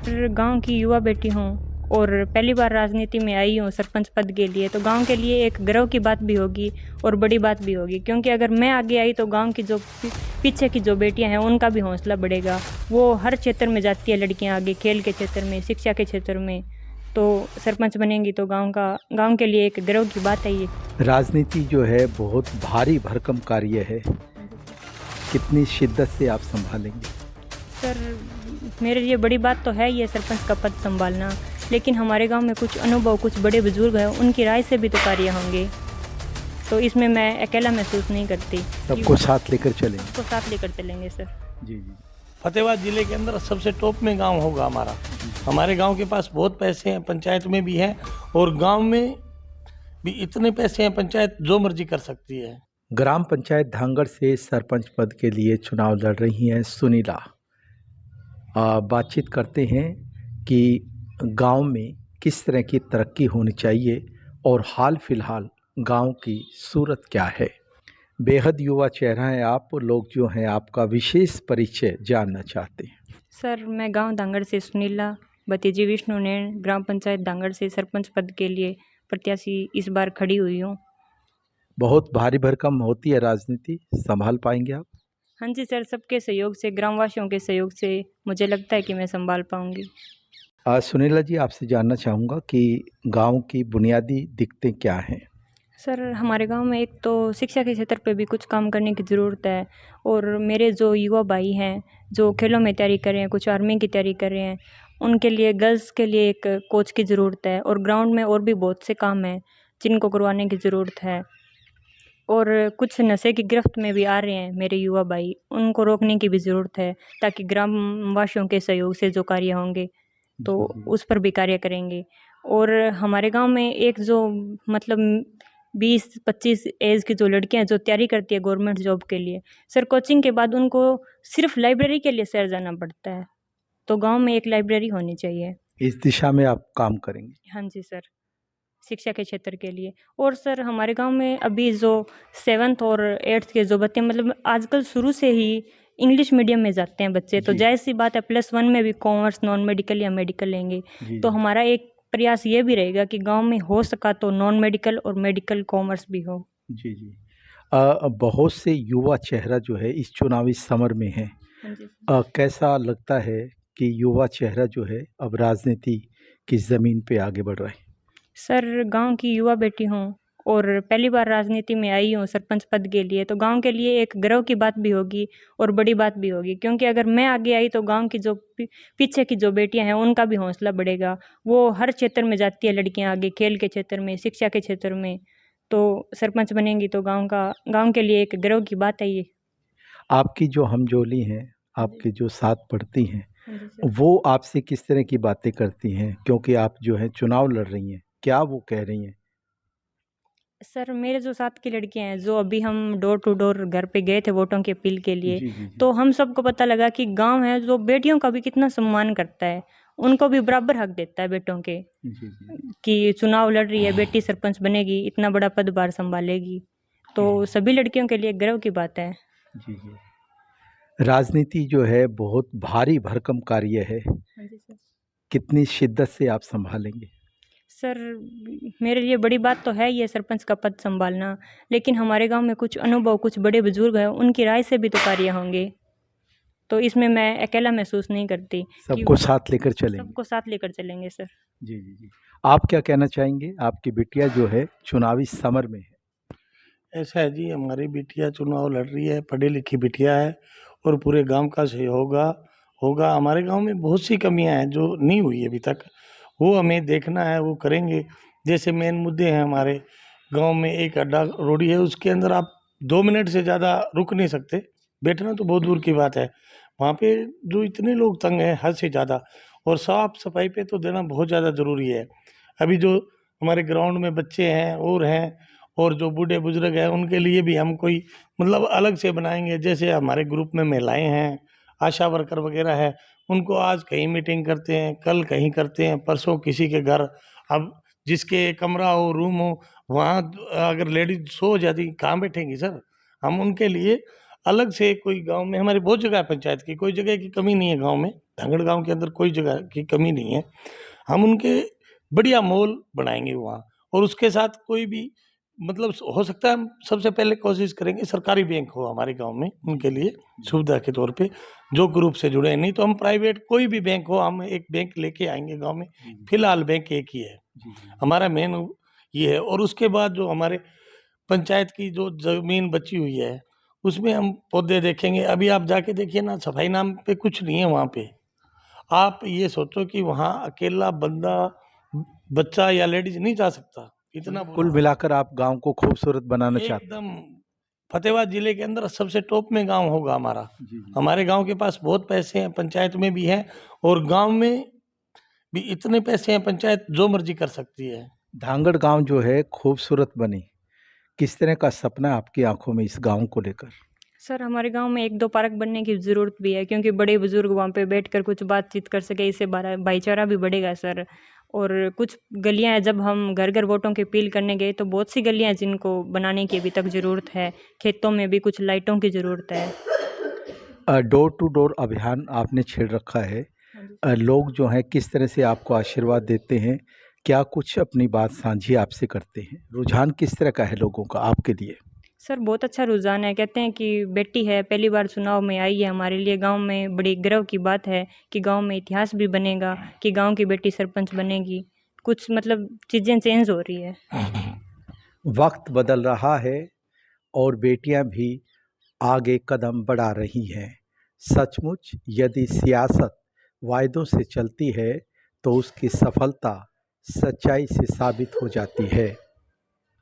Sir गांव की युवा बेटी हूँ और पहली बार राजनीति में आई हूँ सरपंच पद के लिए, तो गांव के लिए एक गर्व की बात भी होगी और बड़ी बात भी होगी, क्योंकि अगर मैं आगे आई तो गांव की जो पीछे की जो बेटियां हैं उनका भी हौसला बढ़ेगा। वो हर क्षेत्र में जाती है लड़कियां आगे, खेल के क्षेत्र में, शिक्षा के क्षेत्र में। तो सरपंच बनेंगी तो गांव के लिए एक गर्व की बात है ये। राजनीति जो है बहुत भारी भरकम कार्य है, कितनी शिद्दत से आप संभालेंगे? सर मेरे लिए बड़ी बात तो है ये सरपंच का पद संभालना, लेकिन हमारे गांव में कुछ अनुभव, कुछ बड़े बुजुर्ग हैं, उनकी राय से भी तो कार्य होंगे, तो इसमें मैं अकेला महसूस नहीं करती। सबको साथ लेकर चलेंगे? सबको साथ लेकर चलेंगे सर। जी जी। फतेहाबाद जिले के अंदर सबसे टॉप में गांव होगा हमारा। हमारे गांव के पास बहुत पैसे हैं, पंचायत में भी है और गांव में भी इतने पैसे हैं, पंचायत जो मर्जी कर सकती है। ग्राम पंचायत धांगड़ से सरपंच पद के लिए चुनाव लड़ रही हैं सुनीला। बातचीत करते हैं कि गांव में किस तरह की तरक्की होनी चाहिए और हाल फिलहाल गांव की सूरत क्या है। बेहद युवा चेहरा है आप, लोग जो हैं आपका विशेष परिचय जानना चाहते हैं। सर मैं गांव धांगड़ से सुनीला, भतीजी विष्णु नैन, ग्राम पंचायत धांगड़ से सरपंच पद के लिए प्रत्याशी इस बार खड़ी हुई हूँ। बहुत भारी भरकम होती है राजनीति, संभाल पाएंगे आप? हाँ जी सर, सबके सहयोग से, ग्रामवासियों के सहयोग से मुझे लगता है कि मैं संभाल पाऊंगी। सुनीला जी, आपसे जानना चाहूँगा कि गांव की बुनियादी दिक्कतें क्या हैं? सर हमारे गांव में एक तो शिक्षा के क्षेत्र पे भी कुछ काम करने की ज़रूरत है, और मेरे जो युवा भाई हैं जो खेलों में तैयारी कर रहे हैं, कुछ आर्मी की तैयारी कर रहे हैं, उनके लिए गर्ल्स के लिए एक कोच की ज़रूरत है, और ग्राउंड में और भी बहुत से काम हैं जिनको करवाने की ज़रूरत है। और कुछ नशे की गिरफ्त में भी आ रहे हैं मेरे युवा भाई, उनको रोकने की भी ज़रूरत है, ताकि ग्रामवासियों के सहयोग से जो कार्य होंगे तो उस पर भी कार्य करेंगे। और हमारे गांव में एक जो मतलब 20-25 एज की जो लड़कियां जो तैयारी करती है गवर्नमेंट जॉब के लिए, सर कोचिंग के बाद उनको सिर्फ लाइब्रेरी के लिए शहर जाना पड़ता है, तो गांव में एक लाइब्रेरी होनी चाहिए। इस दिशा में आप काम करेंगे? हाँ जी सर, शिक्षा के क्षेत्र के लिए। और सर हमारे गांव में अभी जो 7th और 8th के जो बच्चे, मतलब आजकल शुरू से ही इंग्लिश मीडियम में जाते हैं बच्चे, तो जाहिर सी बात है +1 में भी कॉमर्स, नॉन मेडिकल या मेडिकल लेंगे। तो हमारा एक प्रयास ये भी रहेगा कि गांव में हो सका तो नॉन मेडिकल और मेडिकल कॉमर्स भी हो। जी जी। बहुत से युवा चेहरा जो है इस चुनावी समर में है। हाँ जी। कैसा लगता है कि युवा चेहरा जो है अब राजनीति की ज़मीन पे आगे बढ़ रहा है? सर गांव की युवा बेटी हूँ और पहली बार राजनीति में आई हूँ सरपंच पद के लिए, तो गांव के लिए एक गर्व की बात भी होगी और बड़ी बात भी होगी, क्योंकि अगर मैं आगे आई तो गांव की जो पीछे की जो बेटियां हैं उनका भी हौसला बढ़ेगा। वो हर क्षेत्र में जाती है लड़कियां आगे, खेल के क्षेत्र में, शिक्षा के क्षेत्र में। तो सरपंच बनेंगी तो गांव के लिए एक गर्व की बात है ये। आपकी जो हमजोली हैं, आपके जो साथ पढ़ती हैं, हाँ जी सर। वो आपसे किस तरह की बातें करती हैं? क्योंकि आप जो है चुनाव लड़ रही हैं, क्या वो कह रही हैं? सर मेरे जो साथ की लड़कियां हैं, जो अभी हम डोर टू डोर घर पे गए थे वोटों की अपील के लिए, जी जी जी। तो हम सबको पता लगा कि गांव है जो बेटियों का भी कितना सम्मान करता है, उनको भी बराबर हक देता है बेटों के, जी जी। कि चुनाव लड़ रही है बेटी, सरपंच बनेगी, इतना बड़ा पदभार संभालेगी, तो सभी लड़कियों के लिए गर्व की बात है। जी जी। राजनीति जो है बहुत भारी भरकम कार्य है, हाँ जी सर। कितनी शिद्दत से आप संभालेंगे? सर मेरे लिए बड़ी बात तो है ये सरपंच का पद संभालना, लेकिन हमारे गांव में कुछ अनुभव, कुछ बड़े बुजुर्ग हैं, उनकी राय से भी तो कार्य होंगे, तो इसमें मैं अकेला महसूस नहीं करती। सबको साथ लेकर चलेंगे? सबको साथ लेकर चलेंगे सर। जी जी जी। आप क्या कहना चाहेंगे? आपकी बिटिया जो है चुनावी समर में है। ऐसा है जी, हमारी बिटिया चुनाव लड़ रही है, पढ़ी लिखी बिटिया है और पूरे गांव का सहयोग होगा। हमारे गांव में बहुत सी कमियां हैं जो नहीं हुई अभी तक, वो हमें देखना है, वो करेंगे। जैसे मेन मुद्दे हैं हमारे गांव में, एक अड्डा रोडी है, उसके अंदर आप 2 मिनट से ज़्यादा रुक नहीं सकते, बैठना तो बहुत दूर की बात है। वहाँ पे जो इतने लोग तंग हैं हद से ज़्यादा, और साफ सफाई पे तो देना बहुत ज़्यादा ज़रूरी है। अभी जो हमारे ग्राउंड में बच्चे हैं और जो बूढ़े बुजुर्ग हैं उनके लिए भी हम कोई मतलब अलग से बनाएंगे। जैसे हमारे ग्रुप में महिलाएं हैं, आशा वर्कर वगैरह है, उनको आज कहीं मीटिंग करते हैं, कल कहीं करते हैं, परसों किसी के घर। अब जिसके कमरा हो, रूम हो, वहाँ अगर लेडीज सो जाती, कहाँ बैठेंगी सर? हम उनके लिए अलग से कोई, गांव में हमारी बहुत जगह है पंचायत की, कोई जगह की कमी नहीं है गांव में, धांगड़ गांव के अंदर कोई जगह की कमी नहीं है। हम उनके बढ़िया मॉल बनाएंगे वहाँ, और उसके साथ कोई भी मतलब हो सकता है हम सबसे पहले कोशिश करेंगे सरकारी बैंक हो हमारे गांव में उनके लिए सुविधा के तौर पे, जो ग्रुप से जुड़े हैं। नहीं तो हम प्राइवेट कोई भी बैंक हो, हम एक बैंक लेके आएंगे गांव में। फिलहाल बैंक एक ही है हमारा मेन ये है। और उसके बाद जो हमारे पंचायत की जो जमीन बची हुई है उसमें हम पौधे देखेंगे। अभी आप जाके देखिए ना, सफाई नाम पे कुछ नहीं है वहाँ पे। आप ये सोचो कि वहाँ अकेला बंदा, बच्चा या लेडीज नहीं जा सकता, इतना बुरा कुल हाल है। मिलाकर आप गांव को खूबसूरत बनाना चाहते एकदम फतेहाबाद जिले के अंदर सबसे टॉप में गांव होगा हमारा। हैं। हमारे गांव के पास बहुत पैसे हैं, पंचायत में भी है, और गांव में भी इतने पैसे हैं, पंचायत जो मर्जी कर सकती है। धांगड़ गांव जो है खूबसूरत बनी, किस तरह का सपना है आपकी आंखों में इस गांव को लेकर? सर हमारे गांव में 1-2 पार्क बनने की ज़रूरत भी है, क्योंकि बड़े बुजुर्ग वहाँ पे बैठकर कुछ बातचीत कर सके, इससे भाईचारा भी बढ़ेगा सर। और कुछ गलियां हैं, जब हम घर घर वोटों की अपील करने गए तो बहुत सी गलियां हैं जिनको बनाने की अभी तक ज़रूरत है। खेतों में भी कुछ लाइटों की ज़रूरत है। डोर टू डोर अभियान आपने छेड़ रखा है। हाँ जी। लोग जो हैं किस तरह से आपको आशीर्वाद देते हैं, क्या कुछ अपनी बात साझी आपसे करते हैं? रुझान किस तरह का है लोगों का आपके लिए? सर बहुत अच्छा रुझान है, कहते हैं कि बेटी है पहली बार चुनाव में आई है, हमारे लिए गांव में बड़ी गर्व की बात है कि गांव में इतिहास भी बनेगा कि गांव की बेटी सरपंच बनेगी। कुछ मतलब चीज़ें चेंज हो रही है। वक्त बदल रहा है और बेटियां भी आगे कदम बढ़ा रही हैं। सचमुच यदि सियासत वायदों से चलती है तो उसकी सफलता सच्चाई से साबित हो जाती है।